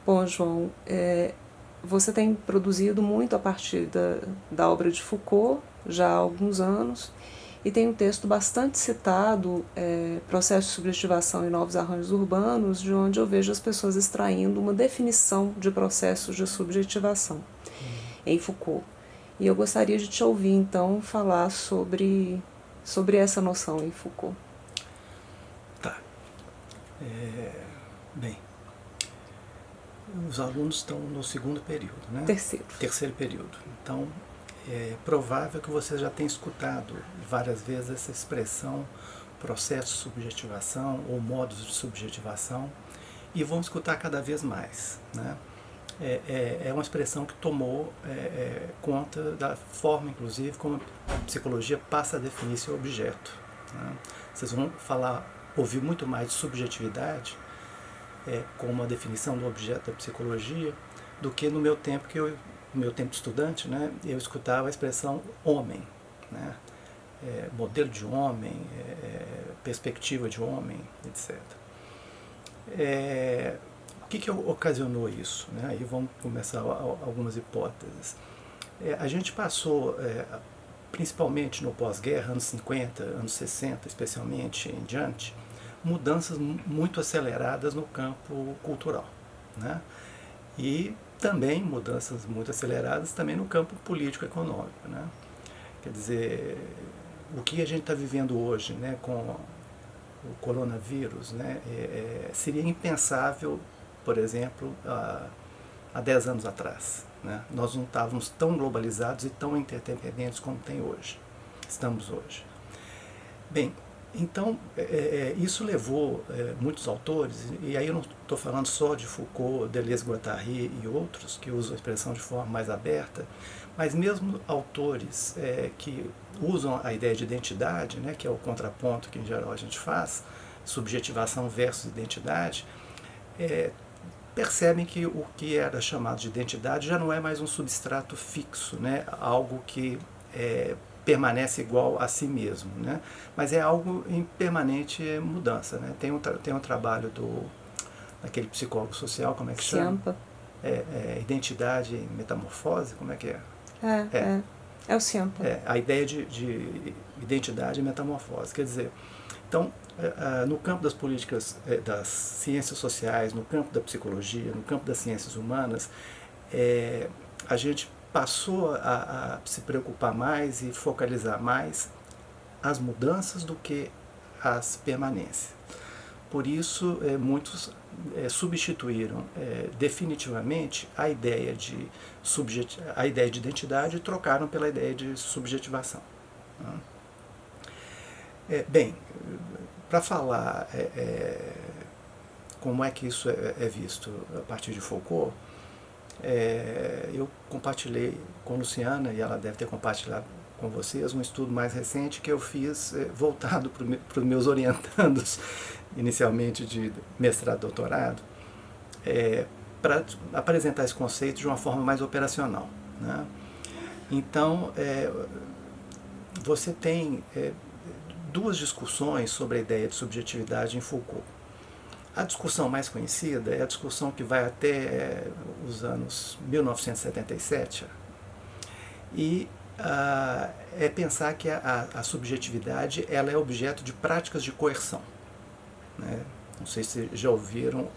Bom, João, você tem produzido muito a partir da obra de Foucault já há alguns anos, e tem um texto bastante citado, Processo de Subjetivação e Novos Arranjos Urbanos, de onde eu vejo as pessoas extraindo uma definição de processos de subjetivação em Foucault. E eu gostaria de te ouvir, então, falar sobre essa noção em Foucault. Tá. Bem, os alunos estão no segundo período, né? Terceiro período. Então, é provável que você já tenha escutado várias vezes essa expressão processo de subjetivação ou modos de subjetivação, e vão escutar cada vez mais, né? É uma expressão que tomou conta da forma, inclusive, como a psicologia passa a definir seu objeto, né? Vocês vão ouvir muito mais de subjetividade como a definição do objeto da psicologia do que no meu tempo, no meu tempo de estudante, né, eu escutava a expressão homem, né? Modelo de homem, perspectiva de homem, etc. O que ocasionou isso, né? Aí vamos começar algumas hipóteses. A gente passou, principalmente no pós-guerra, anos 50, anos 60, especialmente em diante, mudanças muito aceleradas no campo cultural, né? E também mudanças muito aceleradas também no campo político-econômico, né? Quer dizer, o que a gente está vivendo hoje, né, com o coronavírus, né, seria impensável, por exemplo, há 10 anos atrás, né? Nós não estávamos tão globalizados e tão interdependentes como estamos hoje. Bem, então, isso levou muitos autores, e aí eu não estou falando só de Foucault, Deleuze-Guattari e outros, que usam a expressão de forma mais aberta, mas mesmo autores que usam a ideia de identidade, né, que é o contraponto que em geral a gente faz, subjetivação versus identidade, percebem que o que era chamado de identidade já não é mais um substrato fixo, né, algo que permanece igual a si mesmo, né? Mas é algo em permanente mudança, né? Tem um trabalho daquele psicólogo social, como é que Ciampa. chama? Identidade e metamorfose, como é que é? É o Ciampa. A ideia de identidade e metamorfose. Quer dizer, então, no campo das políticas, das ciências sociais, no campo da psicologia, no campo das ciências humanas, a gente passou a se preocupar mais e focalizar mais as mudanças do que as permanências. Por isso, muitos substituíram definitivamente a ideia de identidade e trocaram pela ideia de subjetivação. Bem, para falar como é que isso é visto a partir de Foucault, eu compartilhei com a Luciana, e ela deve ter compartilhado com vocês, um estudo mais recente que eu fiz voltado para os meus orientandos, inicialmente de mestrado e doutorado, para apresentar esse conceito de uma forma mais operacional, né? Então, você tem duas discussões sobre a ideia de subjetividade em Foucault. A discussão mais conhecida é a discussão que vai até os anos 1977, e é pensar que a subjetividade ela é objeto de práticas de coerção, né? Não sei se já ouviram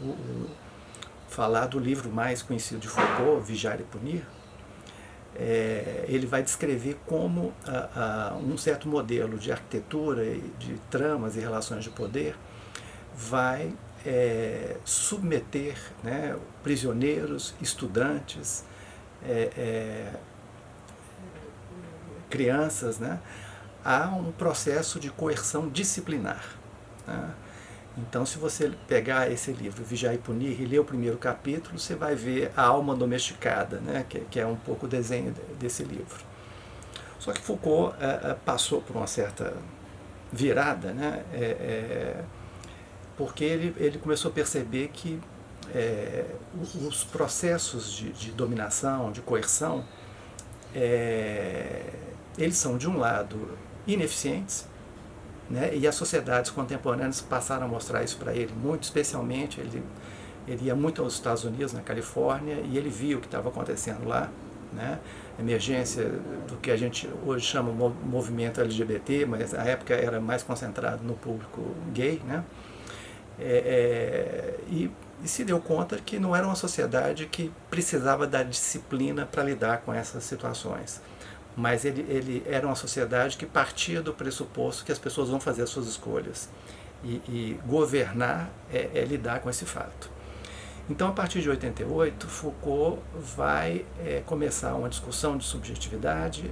falar do livro mais conhecido de Foucault, Vigiar e Punir. Ele vai descrever como um certo modelo de arquitetura, de tramas e relações de poder vai submeter, né, prisioneiros, estudantes, crianças, né, a um processo de coerção disciplinar, né? Então, se você pegar esse livro, Vigiar e Punir, e ler o primeiro capítulo, você vai ver a alma domesticada, né, que é um pouco o desenho desse livro. Só que Foucault passou por uma certa virada, né, porque ele começou a perceber que os processos de dominação, de coerção, eles são, de um lado, ineficientes, né, e as sociedades contemporâneas passaram a mostrar isso para ele, muito especialmente. Ele Ele ia muito aos Estados Unidos, na Califórnia, e ele via o que estava acontecendo lá, né? Emergência do que a gente hoje chama movimento LGBT, mas na época era mais concentrado no público gay, né? E se deu conta que não era uma sociedade que precisava da disciplina para lidar com essas situações, mas ele era uma sociedade que partia do pressuposto que as pessoas vão fazer as suas escolhas, e governar é lidar com esse fato. Então, a partir de 88, Foucault vai começar uma discussão de subjetividade,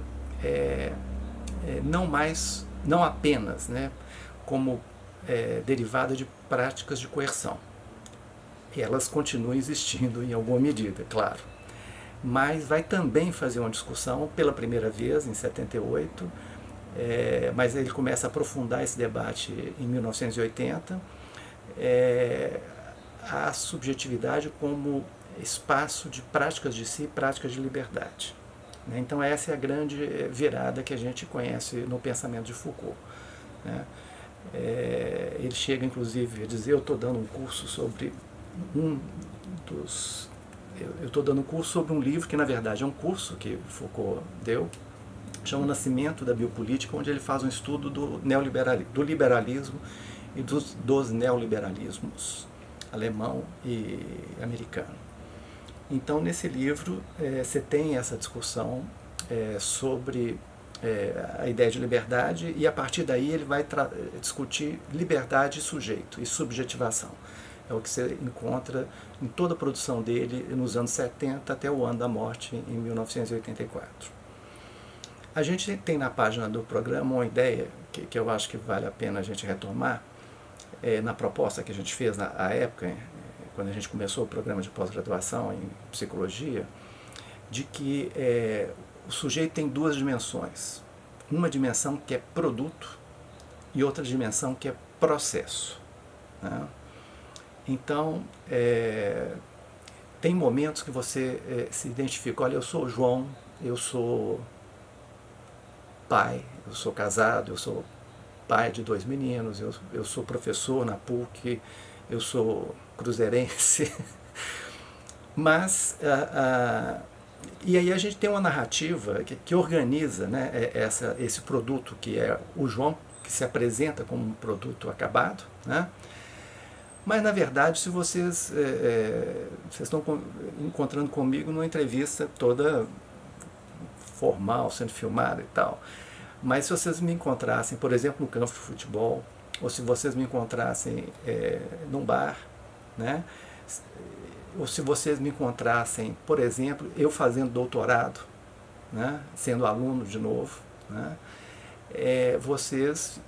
não apenas, né, como derivada de práticas de coerção. Elas continuam existindo em alguma medida, claro. Mas vai também fazer uma discussão, pela primeira vez, em 78, mas ele começa a aprofundar esse debate em 1980, a subjetividade como espaço de práticas de si, práticas de liberdade. Então essa é a grande virada que a gente conhece no pensamento de Foucault, né? Ele chega inclusive a dizer: eu estou dando um curso sobre um livro que na verdade é um curso que Foucault deu, chama O Nascimento da Biopolítica, onde ele faz um estudo do liberalismo e dos neoliberalismos alemão e americano. Então, nesse livro, você tem essa discussão sobre a ideia de liberdade, e a partir daí ele vai discutir liberdade e sujeito, e subjetivação. É o que você encontra em toda a produção dele nos anos 70 até o ano da morte, em 1984. A gente tem na página do programa uma ideia que eu acho que vale a pena a gente retomar, na proposta que a gente fez na época, quando a gente começou o programa de pós-graduação em psicologia, de que o sujeito tem duas dimensões. Uma dimensão que é produto e outra dimensão que é processo, né? Então, tem momentos que você se identifica: olha, eu sou o João, eu sou pai, eu sou casado, eu sou pai de 2 meninos, eu sou professor na PUC, eu sou cruzeirense. Mas, e aí a gente tem uma narrativa que organiza, né, esse produto que é o João, que se apresenta como um produto acabado, né? Mas, na verdade, se vocês estão encontrando comigo numa entrevista toda formal, sendo filmada e tal, mas se vocês me encontrassem, por exemplo, no campo de futebol, ou se vocês me encontrassem num bar, né? Ou se vocês me encontrassem, por exemplo, eu fazendo doutorado, né? Sendo aluno de novo, né? Vocês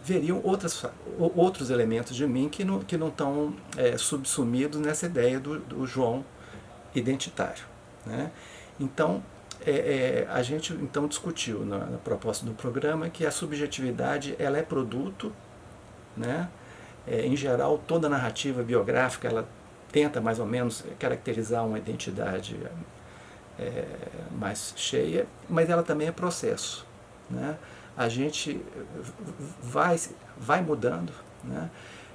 veriam outros elementos de mim que não estão subsumidos nessa ideia do João identitário, né? Então, a gente então discutiu na proposta do programa que a subjetividade ela é produto, né? Em geral, toda narrativa biográfica ela tenta mais ou menos caracterizar uma identidade mais cheia, mas ela também é processo, né? A gente vai mudando, né?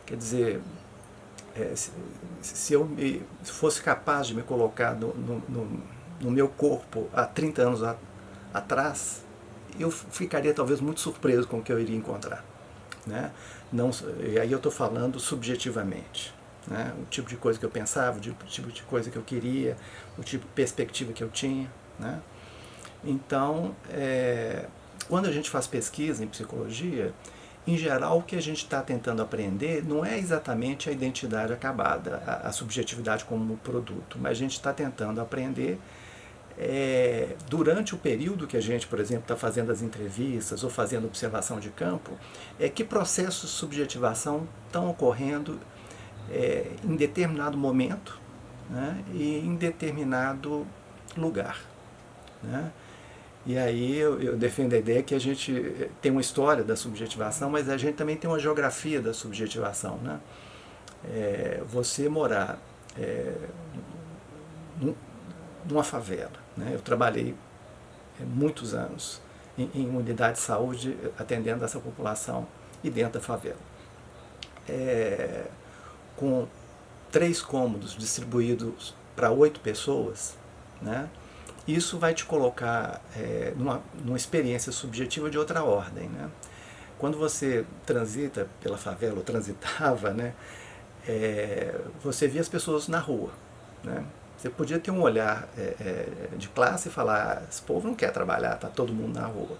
Quer dizer, se eu fosse capaz de me colocar no meu corpo há 30 anos atrás, eu ficaria talvez muito surpreso com o que eu iria encontrar, né? Não, e aí eu estou falando subjetivamente, né? O tipo de coisa que eu pensava, o tipo de coisa que eu queria, o tipo de perspectiva que eu tinha, né? Então, quando a gente faz pesquisa em psicologia, em geral o que a gente está tentando aprender não é exatamente a identidade acabada, a subjetividade como produto, mas a gente está tentando aprender durante o período que a gente, por exemplo, está fazendo as entrevistas ou fazendo observação de campo, que processos de subjetivação estão ocorrendo em determinado momento, né, e em determinado lugar, né? E aí eu defendo a ideia que a gente tem uma história da subjetivação, mas a gente também tem uma geografia da subjetivação, né? Você morar numa favela, né? Eu trabalhei muitos anos em unidade de saúde atendendo essa população e dentro da favela, com 3 cômodos distribuídos para 8 pessoas, né? Isso vai te colocar numa experiência subjetiva de outra ordem, né? Quando você transita pela favela, ou transitava, né, você via as pessoas na rua, né? Você podia ter um olhar de classe e falar, esse povo não quer trabalhar, está todo mundo na rua.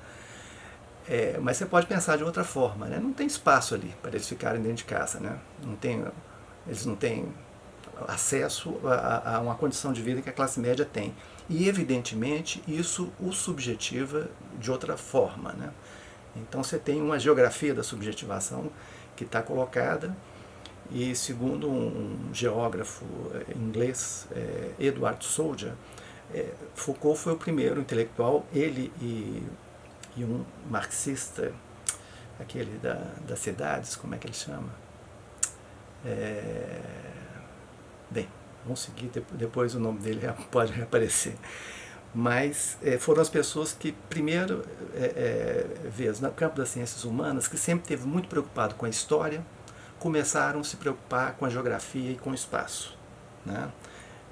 Mas você pode pensar de outra forma, né? Não tem espaço ali para eles ficarem dentro de casa, né? Eles não têm acesso a uma condição de vida que a classe média tem. E, evidentemente, isso o subjetiva de outra forma, né? Então você tem uma geografia da subjetivação que está colocada, e segundo um geógrafo inglês, Edward Soldier, Foucault foi o primeiro intelectual, ele e um marxista, aquele das cidades, como é que ele chama? Bem, vamos seguir, depois o nome dele pode reaparecer. Mas foram as pessoas que, primeiro vez, no campo das ciências humanas, que sempre esteve muito preocupado com a história, começaram a se preocupar com a geografia e com o espaço, né?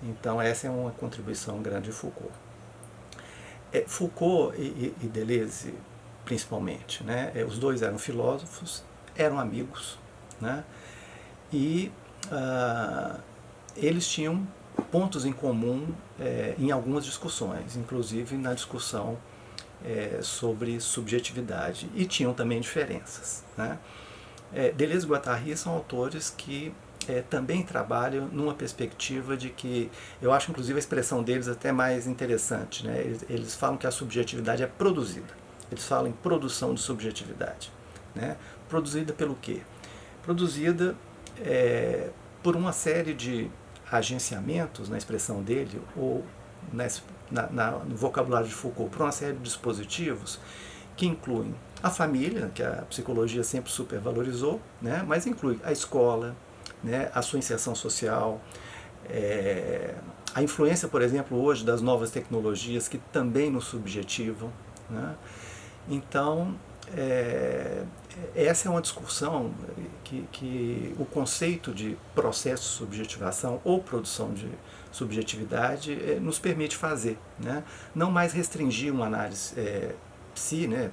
Então essa é uma contribuição grande de Foucault. Foucault e Deleuze, principalmente, né? Os dois eram filósofos, eram amigos, né? E eles tinham pontos em comum em algumas discussões, inclusive na discussão sobre subjetividade, e tinham também diferenças, né? Deleuze e Guattari são autores que também trabalham numa perspectiva de que, eu acho inclusive a expressão deles até mais interessante, né? Eles falam que a subjetividade é produzida, eles falam em produção de subjetividade, né? Produzida pelo quê? Produzida por uma série de agenciamentos, na expressão dele, ou no vocabulário de Foucault, por uma série de dispositivos que incluem a família, que a psicologia sempre supervalorizou, né, mas inclui a escola, né, a sua inserção social, a influência, por exemplo, hoje das novas tecnologias que também nos subjetivam, né? Então, essa é uma discussão que o conceito de processo de subjetivação ou produção de subjetividade nos permite fazer, né? Não mais restringir uma análise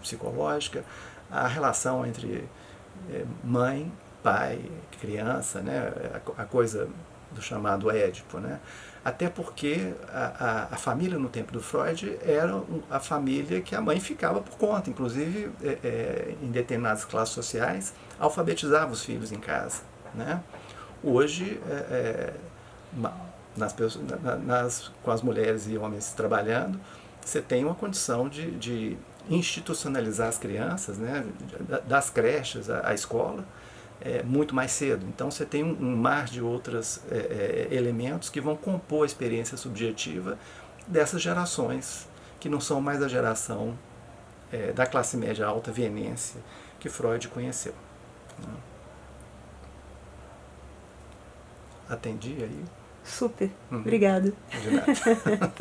psicológica à relação entre mãe, pai, criança, né? A coisa do chamado Édipo, né? Até porque a família no tempo do Freud era a família que a mãe ficava por conta, inclusive em determinadas classes sociais, alfabetizava os filhos em casa, né? Hoje, com as mulheres e homens trabalhando, você tem uma condição de institucionalizar as crianças, né? Das creches à escola, muito mais cedo. Então você tem um mar de outros elementos que vão compor a experiência subjetiva dessas gerações, que não são mais a geração da classe média alta vienense que Freud conheceu, né? Atendi aí? Super, obrigada. De nada.